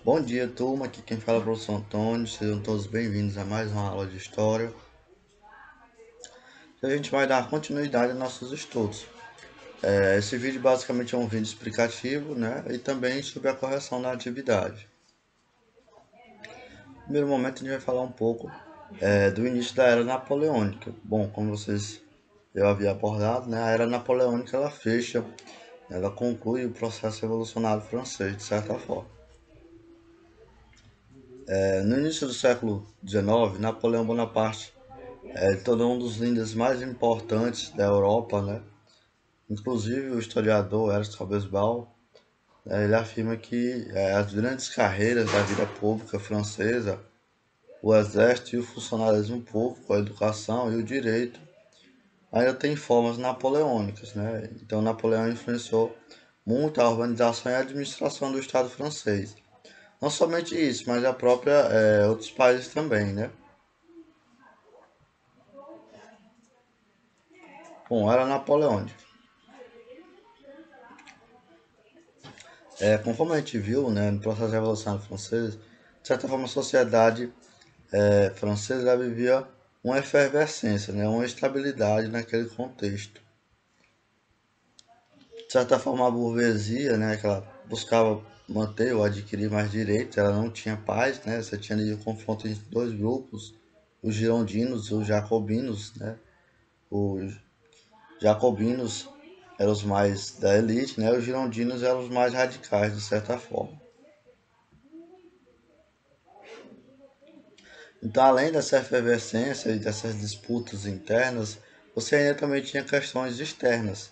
Bom dia, turma. Aqui quem fala é o professor Antônio. Sejam todos bem-vindos a mais uma aula de história. E a gente vai dar continuidade aos nossos estudos. Esse vídeo basicamente é um vídeo explicativo, né? E também sobre a correção da atividade. No primeiro momento, a gente vai falar um pouco do início da Era Napoleônica. Bom, como eu havia abordado, né? A Era Napoleônica ela conclui o processo revolucionário francês, de certa forma. No início do século XIX, Napoleão Bonaparte tornou um dos líderes mais importantes da Europa, né? Inclusive o historiador Ernst Hobsbawm, ele afirma que as grandes carreiras da vida pública francesa, o exército e o funcionalismo público, a educação e o direito, ainda têm formas napoleônicas, né? Então Napoleão influenciou muito a organização e a administração do Estado francês. Não somente isso, mas a própria outros países também, né? Bom, era napoleônica. Conforme a gente viu, né, no processo revolucionário francês, de certa forma a sociedade francesa já vivia uma efervescência, né, uma estabilidade naquele contexto. De certa forma a burguesia, né, que ela buscava manter ou adquirir mais direitos, ela não tinha paz, né, você tinha ali o confronto entre dois grupos, os girondinos e os jacobinos, né, os jacobinos eram os mais da elite, né, os girondinos eram os mais radicais, de certa forma. Então, além dessa efervescência e dessas disputas internas, você ainda também tinha questões externas,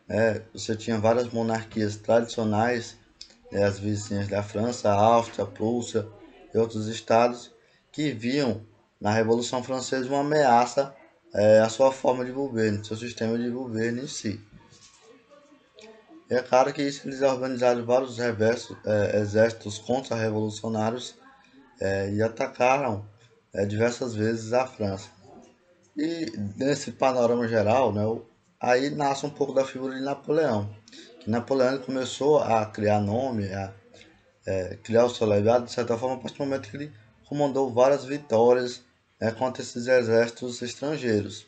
né? Você tinha várias monarquias tradicionais, né, as vizinhas da França, a Áustria, a Prússia e outros estados, que viam na Revolução Francesa uma ameaça à sua forma de governo, seu sistema de governo em si. E é claro que isso eles organizaram vários exércitos contra-revolucionários e atacaram diversas vezes a França. E nesse panorama geral, né, aí nasce um pouco da figura de Napoleão. Que Napoleão começou a criar nome, a criar o seu legado, de certa forma, a partir do momento que ele comandou várias vitórias, né, contra esses exércitos estrangeiros.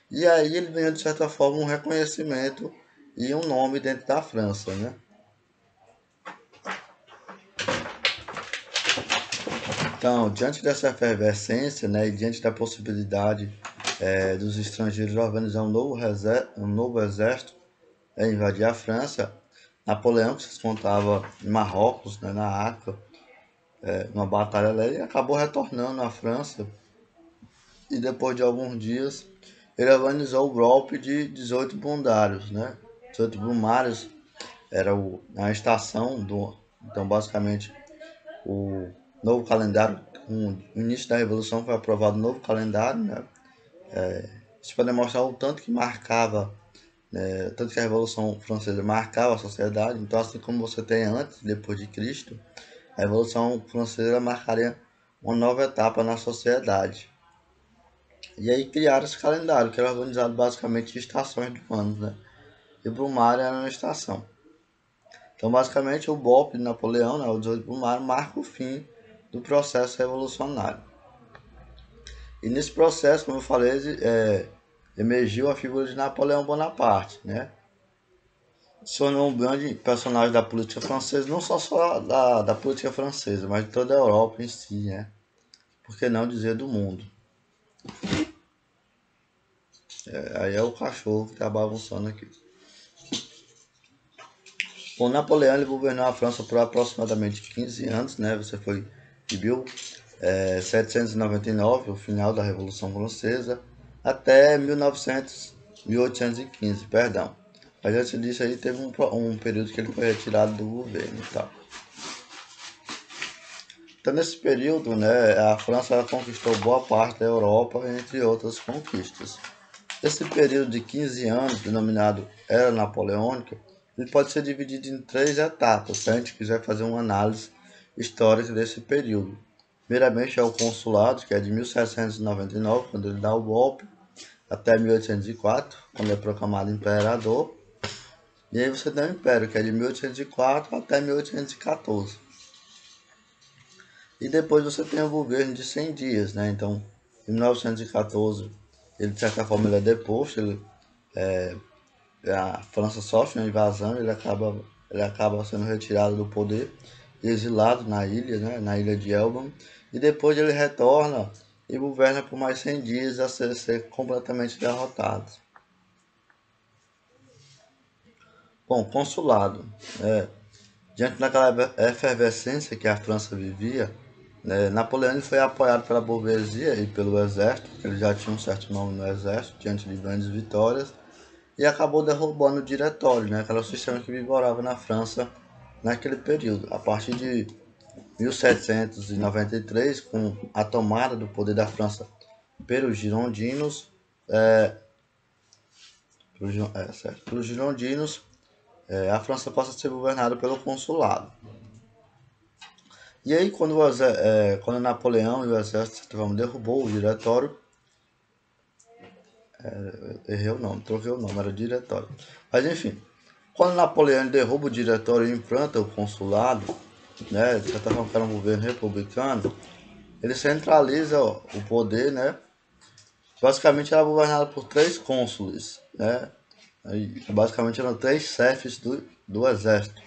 E aí ele ganhou, de certa forma, um reconhecimento e um nome dentro da França, né? Então, diante dessa efervescência, né, e diante da possibilidade dos estrangeiros organizar um novo exército, invadir a França, Napoleão, que se encontrava em Marrocos, né, na África, numa batalha lá, ele acabou retornando à França e depois de alguns dias ele organizou o golpe de 18 Brumários, né? 18 Brumários era a estação então basicamente o novo calendário, com o início da Revolução foi aprovado um novo calendário, né? Isso para demonstrar o tanto que marcava, tanto que a Revolução Francesa marcava a sociedade. Então, assim como você tem antes e depois de Cristo, a Revolução Francesa marcaria uma nova etapa na sociedade. E aí criaram esse calendário, que era organizado basicamente de estações do ano, né? E Brumário era uma estação. Então, basicamente, o golpe de Napoleão, né, o 18 de Brumário, marca o fim do processo revolucionário. E nesse processo, como eu falei, emergiu a figura de Napoleão Bonaparte, né? Se tornou um grande personagem da política francesa, não só da política francesa, mas de toda a Europa em si, né? Por que não dizer do mundo? Aí é o cachorro que está bagunçando aqui. Bom, Napoleão ele governou a França por aproximadamente 15 anos, né? Você foi de 1799, o final da Revolução Francesa, até 1815, perdão. Mas antes disso aí teve um período que ele foi retirado do governo e tal. Então nesse período, né, a França ela conquistou boa parte da Europa, entre outras conquistas. Esse período de 15 anos, denominado Era Napoleônica, ele pode ser dividido em três etapas, se a gente quiser fazer uma análise histórica desse período. Primeiramente é o consulado, que é de 1799, quando ele dá o golpe, até 1804, quando é proclamado imperador. E aí você tem o Império, que é de 1804 até 1814. E depois você tem o governo de 100 dias, né? Então, em 1914, ele de certa forma ele é deposto, a França sofre uma invasão, ele acaba sendo retirado do poder, exilado na ilha, né? Na ilha de Elba, e depois ele retorna e governa por mais 100 dias a ser completamente derrotado. Bom, consulado. Diante daquela efervescência que a França vivia, né, Napoleão foi apoiado pela burguesia e pelo exército, que ele já tinha um certo nome no exército, diante de grandes vitórias, e acabou derrubando o diretório, né, que era o sistema que vigorava na França naquele período. A partir de 1793, com a tomada do poder da França pelos girondinos, pelos girondinos, a França passa a ser governada pelo consulado. E aí, quando Napoleão e o exército derrubou o diretório, errei o nome, troquei o nome, era diretório. Mas enfim, quando Napoleão derruba o diretório e implanta o consulado, né, de certa forma que era um governo republicano, ele centraliza o poder, né, basicamente era governado por três cônsules, né, e basicamente eram três chefes do exército,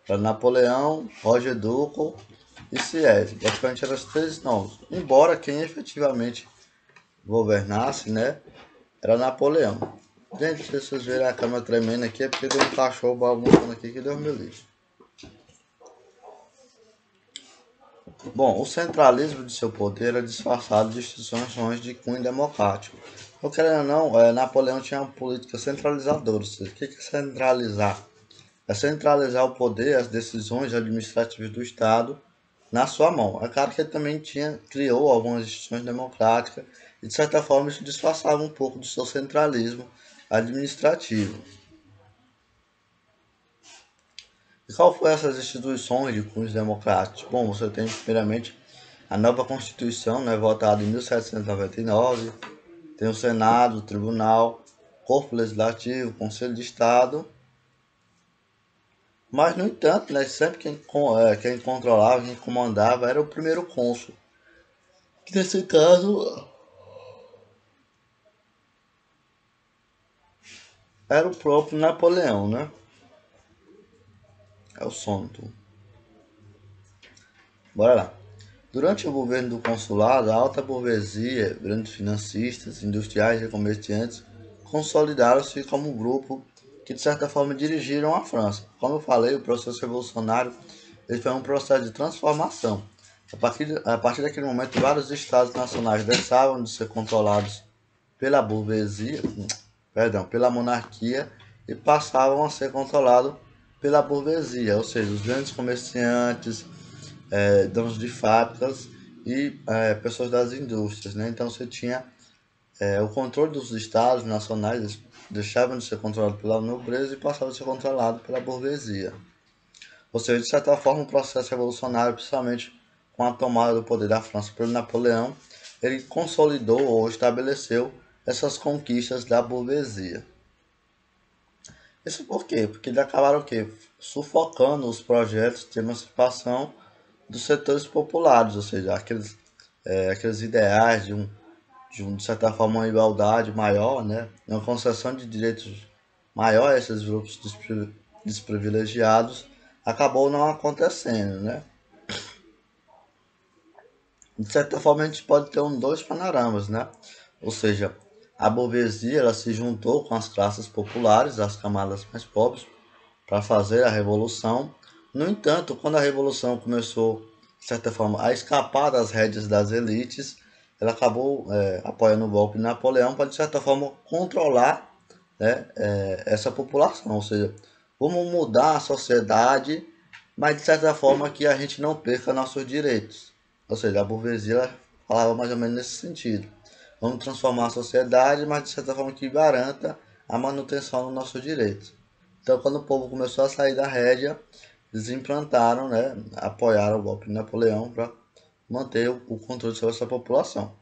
era Napoleão, Roger Ducal e Sieyès, basicamente eram os três nomes, embora quem efetivamente governasse, né, era Napoleão. Gente, se vocês verem a câmera tremendo aqui, é porque tem um cachorro bagunçando aqui que Deus me livre. Bom, o centralismo de seu poder era disfarçado de instituições de cunho democrático. Então, querendo ou não, Napoleão tinha uma política centralizadora. Ou seja, o que é centralizar? É centralizar o poder, as decisões administrativas do Estado na sua mão. É claro que ele também criou algumas instituições democráticas e, de certa forma, isso disfarçava um pouco do seu centralismo administrativo. E qual foram essas instituições de cunhos democráticos? Bom, você tem primeiramente a nova Constituição, né, votada em 1799, tem o Senado, o Tribunal, Corpo Legislativo, Conselho de Estado, mas, no entanto, né, sempre quem controlava, quem comandava era o primeiro cônsul, que nesse caso era o próprio Napoleão, né? É o sono, tu. Bora lá. Durante o governo do consulado, a alta burguesia, grandes financistas, industriais e comerciantes consolidaram-se como um grupo que, de certa forma, dirigiram a França. Como eu falei, o processo revolucionário ele foi um processo de transformação. A partir daquele momento, vários estados nacionais deixavam de ser controlados pela burguesia, pela monarquia, e passavam a ser controlados pela burguesia, ou seja, os grandes comerciantes, donos de fábricas e pessoas das indústrias, né? Então você tinha o controle dos estados nacionais, eles deixavam de ser controlados pela nobreza e passavam a ser controlados pela burguesia. Ou seja, de certa forma, o processo revolucionário, principalmente com a tomada do poder da França pelo Napoleão, ele consolidou ou estabeleceu essas conquistas da burguesia. Isso por quê? Porque eles acabaram o quê? Sufocando os projetos de emancipação dos setores populares, ou seja, aqueles ideais de certa forma, uma igualdade maior, né? Uma concessão de direitos maior a esses grupos desprivilegiados, acabou não acontecendo, né? De certa forma, a gente pode ter dois panoramas, né? Ou seja, a burguesia ela se juntou com as classes populares, as camadas mais pobres, para fazer a revolução. No entanto, quando a revolução começou, de certa forma, a escapar das rédeas das elites, ela acabou apoiando o golpe de Napoleão para, de certa forma, controlar, né, essa população. Ou seja, vamos mudar a sociedade, mas de certa forma que a gente não perca nossos direitos. Ou seja, a burguesia falava mais ou menos nesse sentido. Vamos transformar a sociedade, mas de certa forma que garanta a manutenção dos nossos direitos. Então, quando o povo começou a sair da rédea, eles implantaram, né, apoiaram o golpe de Napoleão para manter o controle sobre essa população.